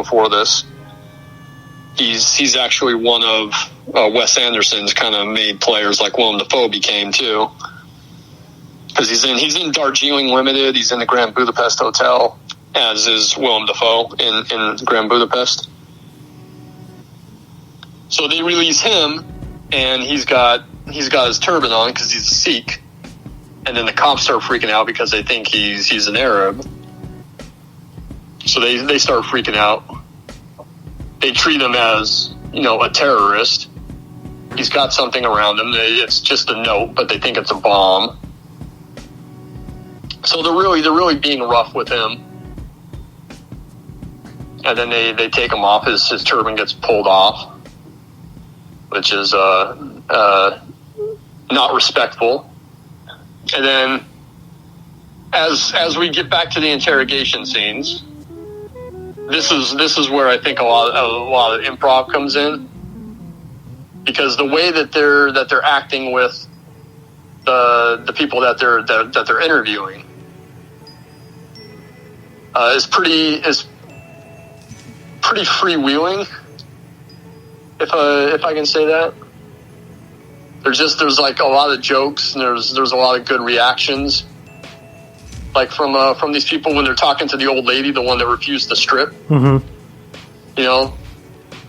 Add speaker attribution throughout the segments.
Speaker 1: before this. He's actually one of Wes Anderson's kind of made players, like Willem Dafoe became too. Because he's in Darjeeling Limited, he's in the Grand Budapest Hotel, as is Willem Dafoe in Grand Budapest. So they release him, and he's got his turban on because he's a Sikh, and then the cops start freaking out because they think he's an Arab. So they start freaking out. They treat him as, a terrorist. He's got something around him. It's just a note, but they think it's a bomb. So they're really being rough with him. And then they take him off. His turban gets pulled off, which is not respectful. And then as we get back to the interrogation scenes, this is where I think a lot of improv comes in, because the way that they're acting with the people that they're interviewing is pretty freewheeling, if I can say that. There's like a lot of jokes, and there's a lot of good reactions, like from these people when they're talking to the old lady, the one that refused to strip.
Speaker 2: Mm-hmm.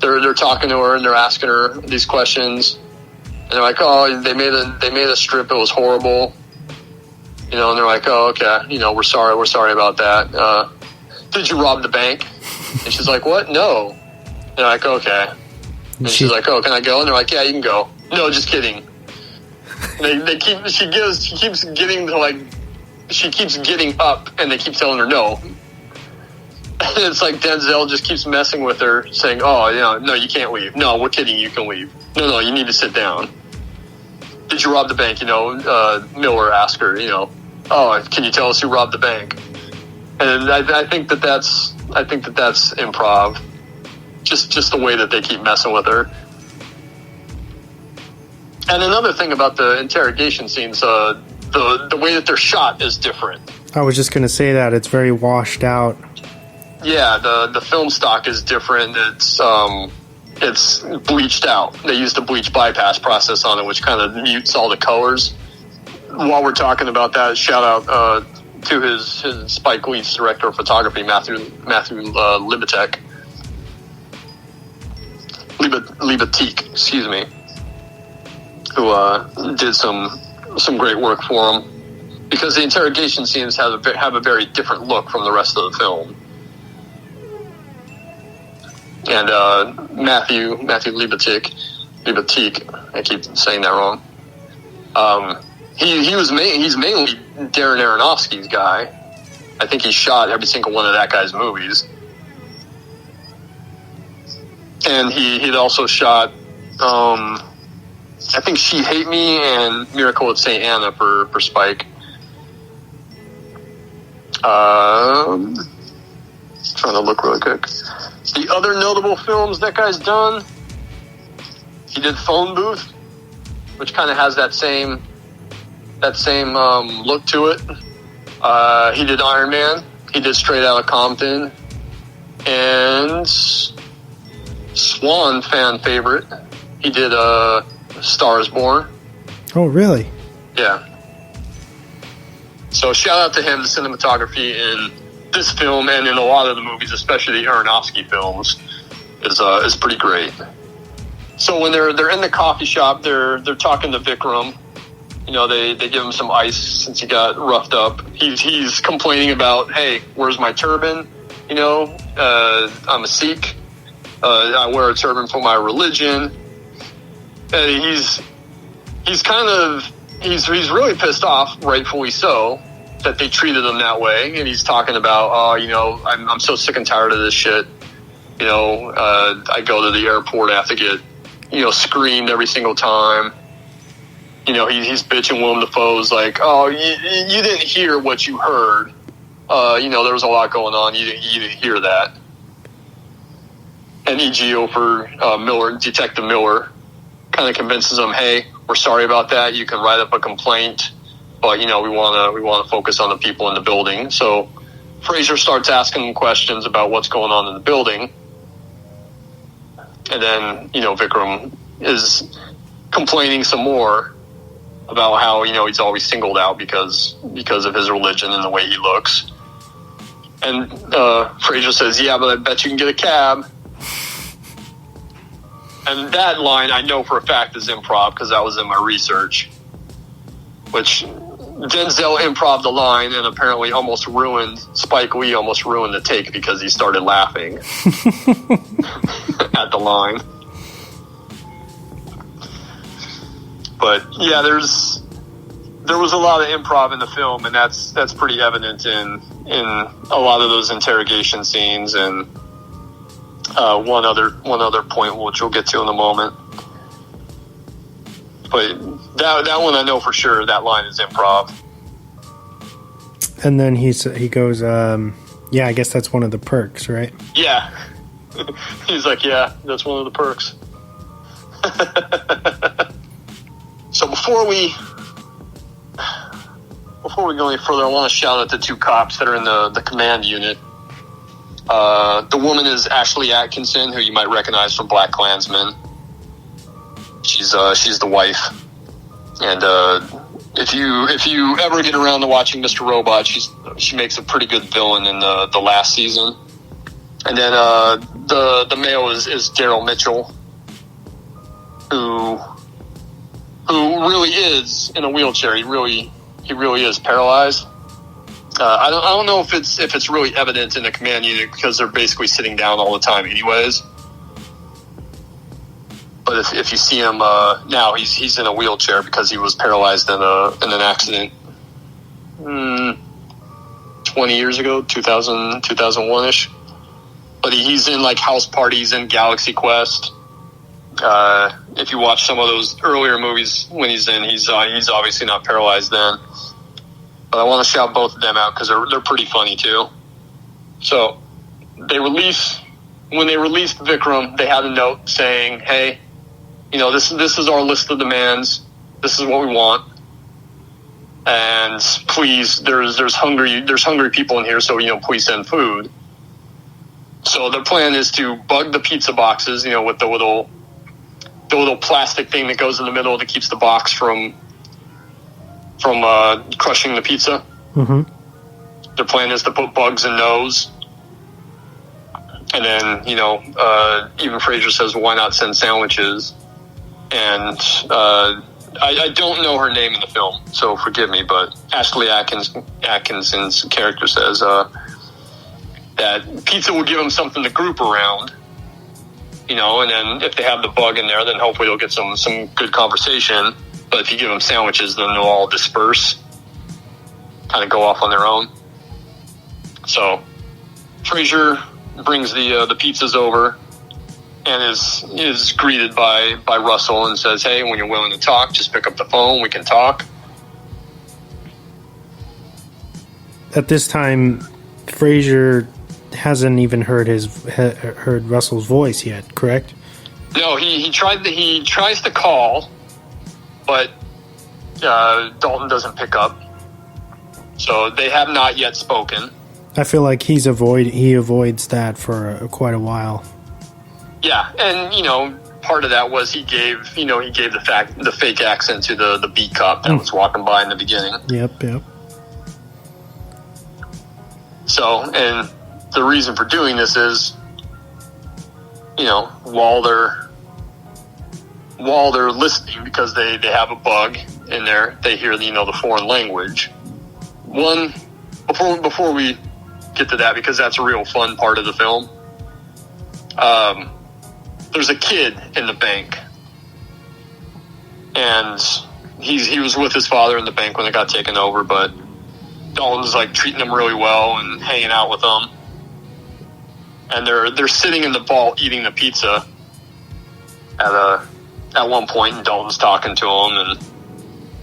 Speaker 1: They're talking to her and they're asking her these questions, and they're like, "Oh, they made a strip. It was horrible." And they're like, "Oh, okay. We're sorry about that. Did you rob the bank?" And she's like, "What? No." And they're like, "Okay." And she's like, "Oh, can I go?" And they're like, "Yeah, you can go." "No, just kidding." She keeps getting up, and they keep telling her no. And it's like Denzel just keeps messing with her, saying, "Oh, no, you can't leave. No, we're kidding. You can leave. No, you need to sit down. Did you rob the bank?" Miller asked her, "Oh, can you tell us who robbed the bank?" And I think that's improv. Just the way that they keep messing with her. And another thing about the interrogation scenes, the way that they're shot is different.
Speaker 2: I was just going to say that. It's very washed out.
Speaker 1: Yeah, the film stock is different. It's bleached out. They used the bleach bypass process on it, which kind of mutes all the colors. While we're talking about that, shout out to his Spike Lee's director of photography, Matthew Libatique, excuse me, who did some great work for him, because the interrogation scenes have a very different look from the rest of the film. And Matthew Libatique, I keep saying that wrong. He's mainly Darren Aronofsky's guy. I think he shot every single one of that guy's movies. And he'd also shot, I think She Hate Me and Miracle at St. Anna for Spike. Trying to look really quick. The other notable films that guy's done, he did Phone Booth, which kind of has that same look to it. He did Iron Man. He did Straight Outta Compton, and Swan fan favorite, he did Star Is Born.
Speaker 2: Oh, really?
Speaker 1: Yeah. So shout out to him. The cinematography in this film and in a lot of the movies, especially the Aronofsky films, is pretty great. So when they're in the coffee shop, they're talking to Vikram. They give him some ice since he got roughed up. He's complaining about, "Hey, where's my turban? I'm a Sikh. I wear a turban for my religion." And he's really pissed off, rightfully so, that they treated him that way. And he's talking about, I'm so sick and tired of this shit. I go to the airport, I have to get, screened every single time. He's bitching. Willem Dafoe's like, "Oh, you didn't hear what you heard. There was a lot going on. You didn't hear that." And EGO for Detective Miller, kind of convinces him, "Hey, we're sorry about that. You can write up a complaint, but we want to focus on the people in the building." So Fraser starts asking him questions about what's going on in the building. And then, Vikram is complaining some more about how, he's always singled out because of his religion and the way he looks. And Fraser says, yeah, but I bet you can get a cab. And that line I know for a fact is improv because that was in my research. Which Denzel improv the line and apparently Spike Lee almost ruined the take because he started laughing at the line. But yeah, there was a lot of improv in the film, and that's pretty evident in a lot of those interrogation scenes. And one other point which we'll get to in a moment. But that one I know for sure that line is improv.
Speaker 2: And then he goes, yeah, I guess that's one of the perks, right? Yeah.
Speaker 1: He's like, yeah, that's one of the perks. So before we go any further, I want to shout out the two cops that are in the command unit. The woman is Ashley Atkinson, who you might recognize from BlacKkKlansman. She's the wife, and if you ever get around to watching Mr. Robot, she makes a pretty good villain in the last season. And then the male is Daryl Mitchell, who really is in a wheelchair. He really is paralyzed. I don't know if it's really evident in the command unit because they're basically sitting down all the time anyways. But if you see him now, he's in a wheelchair because he was paralyzed in an accident 20 years ago, 2001-ish. But he's in like house parties in Galaxy Quest. If you watch some of those earlier movies when he's obviously not paralyzed then. But I want to shout both of them out because they're pretty funny too. So when they released Vikram, they had a note saying, "Hey, this is our list of demands. This is what we want, and please, there's hungry people in here, so please send food." So their plan is to bug the pizza boxes, with the little plastic thing that goes in the middle that keeps the box from crushing the pizza.
Speaker 2: Mm-hmm.
Speaker 1: Their plan is to put bugs in nose. And then, even Fraser says, well, why not send sandwiches? And I don't know her name in the film, so forgive me, but Ashley Atkinson's character says that pizza will give them something to group around, and then if they have the bug in there, then hopefully they'll get some good conversation. But if you give them sandwiches, then they'll all disperse, kind of go off on their own. So Fraser brings the pizzas over and is greeted by Russell and says, "Hey, when you're willing to talk, just pick up the phone. We can talk."
Speaker 2: At this time, Fraser hasn't even heard Russell's voice yet, correct?
Speaker 1: No, he tries to call, but Dalton doesn't pick up. So they have not yet spoken.
Speaker 2: I feel like he avoids that for quite a while.
Speaker 1: Yeah, and part of that was he gave the fake accent to the beat cop that was walking by in the beginning.
Speaker 2: Yep.
Speaker 1: So, and the reason for doing this is, while they're listening, because they have a bug in there, they hear the foreign language. Before we get to that, because that's a real fun part of the film. There's a kid in the bank, and he was with his father in the bank when it got taken over, but Dalton's like treating him really well and hanging out with him, and they're sitting in the vault eating the pizza at one point, and Dalton's talking to him, and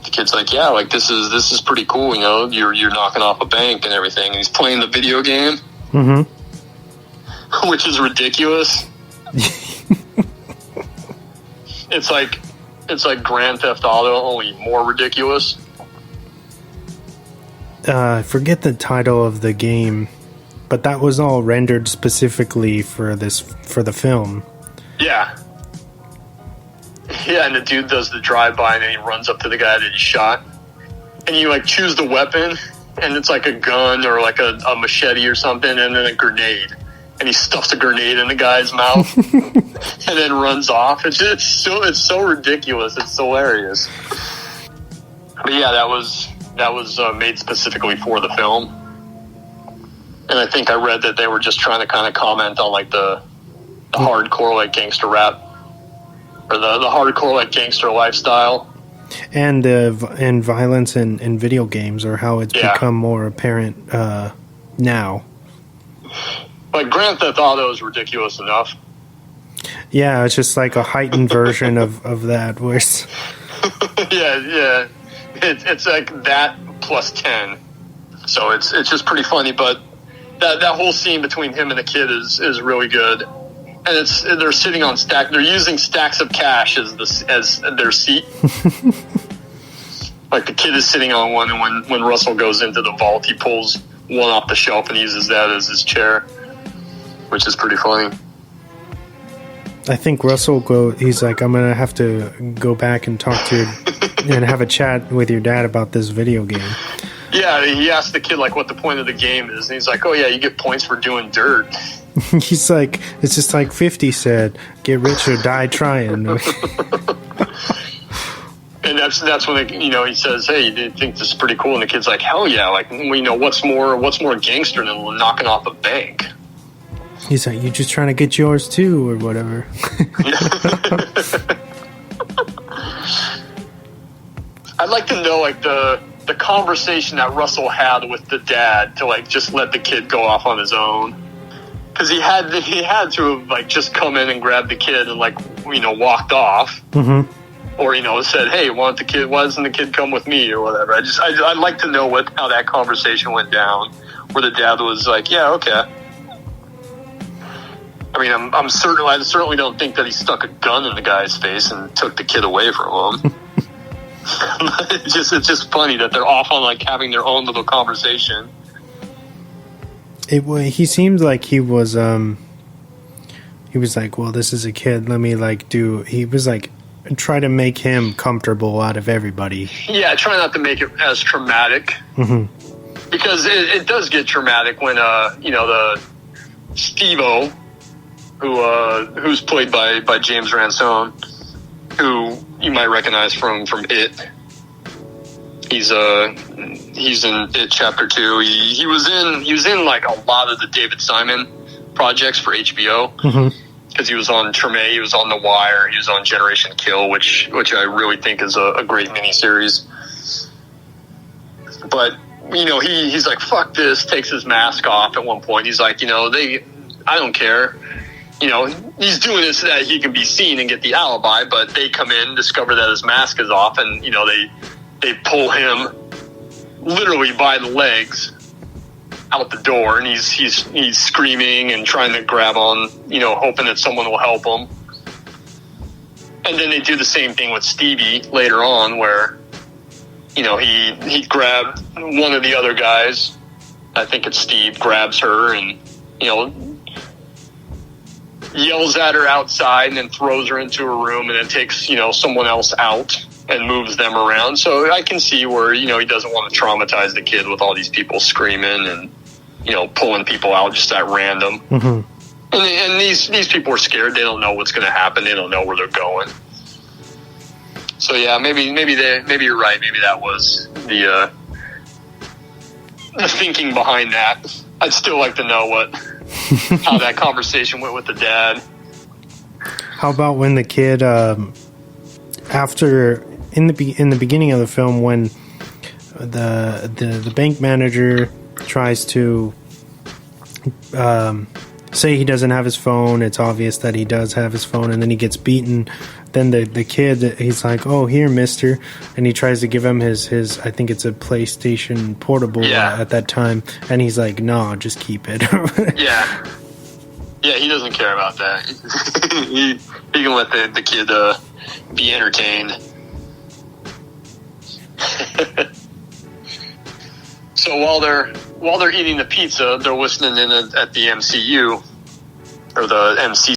Speaker 1: the kid's like, "Yeah, like this is pretty cool, you're knocking off a bank and everything," and he's playing the video game, which is ridiculous. It's like Grand Theft Auto, only more ridiculous.
Speaker 2: I forget the title of the game. but that was all rendered specifically for the film.
Speaker 1: Yeah. Yeah, and the dude does the drive-by, and then he runs up to the guy that he shot. And you, like, choose the weapon, and it's like a gun or like a machete or something, and then a grenade. And he stuffs a grenade in the guy's mouth and then runs off. It's so ridiculous. It's hilarious. But yeah, that was made specifically for the film. And I think I read that they were just trying to kind of comment on like the hardcore like gangster rap or the hardcore like gangster lifestyle.
Speaker 2: And violence in video games, or how it's become more apparent now.
Speaker 1: Like Grand Theft Auto is ridiculous enough.
Speaker 2: Yeah, it's just like a heightened version of that. Where
Speaker 1: yeah. It's like that plus 10. So it's just pretty funny, but that whole scene between him and the kid is really good. And they're sitting on they're using stacks of cash as their seat. Like the kid is sitting on one, and when Russell goes into the vault, he pulls one off the shelf and uses that as his chair, which is pretty funny.
Speaker 2: I think Russell he's like, I'm going to have to go back and talk to and have a chat with your dad about this video game.
Speaker 1: Yeah, he asked the kid like what the point of the game is, and he's like, oh yeah, you get points for doing dirt.
Speaker 2: He's like, it's just like 50 said, get rich or die trying.
Speaker 1: And that's when he says, hey, you think this is pretty cool? And the kid's like, hell yeah, like, what's more gangster than knocking off a bank?
Speaker 2: He's like, you just trying to get yours too, or whatever.
Speaker 1: I'd like to know like the conversation that Russell had with the dad to like just let the kid go off on his own, because he had to have like just come in and grabbed the kid and like walked off, or said, hey, why doesn't the kid come with me or whatever. I'd like to know how that conversation went down, where the dad was like, yeah, okay. I mean, I certainly don't think that he stuck a gun in the guy's face and took the kid away from him. It's just funny that they're off on like having their own little conversation.
Speaker 2: He seemed like he was like, well, this is a kid. Let me like he was like, try to make him comfortable out of everybody. Yeah,
Speaker 1: try not to make it as traumatic. Mm-hmm. Because it does get traumatic when the Steve-O, who's played by James Ransone, who you might recognize from It. He's in It Chapter 2. He was in like a lot of the David Simon projects for HBO, because he was on Treme, he was on The Wire, he was on Generation Kill, which I really think is a great miniseries. But he's like, fuck this, takes his mask off at one point. He's like, I don't care. He's doing this so that he can be seen and get the alibi, but they come in, discover that his mask is off, and, they pull him literally by the legs out the door, and he's screaming and trying to grab on, hoping that someone will help him. And then they do the same thing with Stevie later on, where, he grabbed one of the other guys, I think it's Steve, grabs her and, yells at her outside and then throws her into a room and then takes, someone else out and moves them around. So I can see where, he doesn't want to traumatize the kid with all these people screaming and, pulling people out just at random. Mm-hmm. And these people are scared. They don't know what's going to happen. They don't know where they're going. So yeah, maybe you're right. Maybe that was the thinking behind that. I'd still like to know how that conversation went with the dad.
Speaker 2: How about when the kid, after in the beginning of the film, when the bank manager tries to say he doesn't have his phone, it's obvious that he does have his phone, and then he gets beaten. Then the kid, he's like, oh, here, mister, and he tries to give him his I think it's a PlayStation Portable at that time, and he's like, no, just keep it.
Speaker 1: Yeah, he doesn't care about that. he can let the kid be entertained. So while they're eating the pizza, they're listening in at the MCU or the MC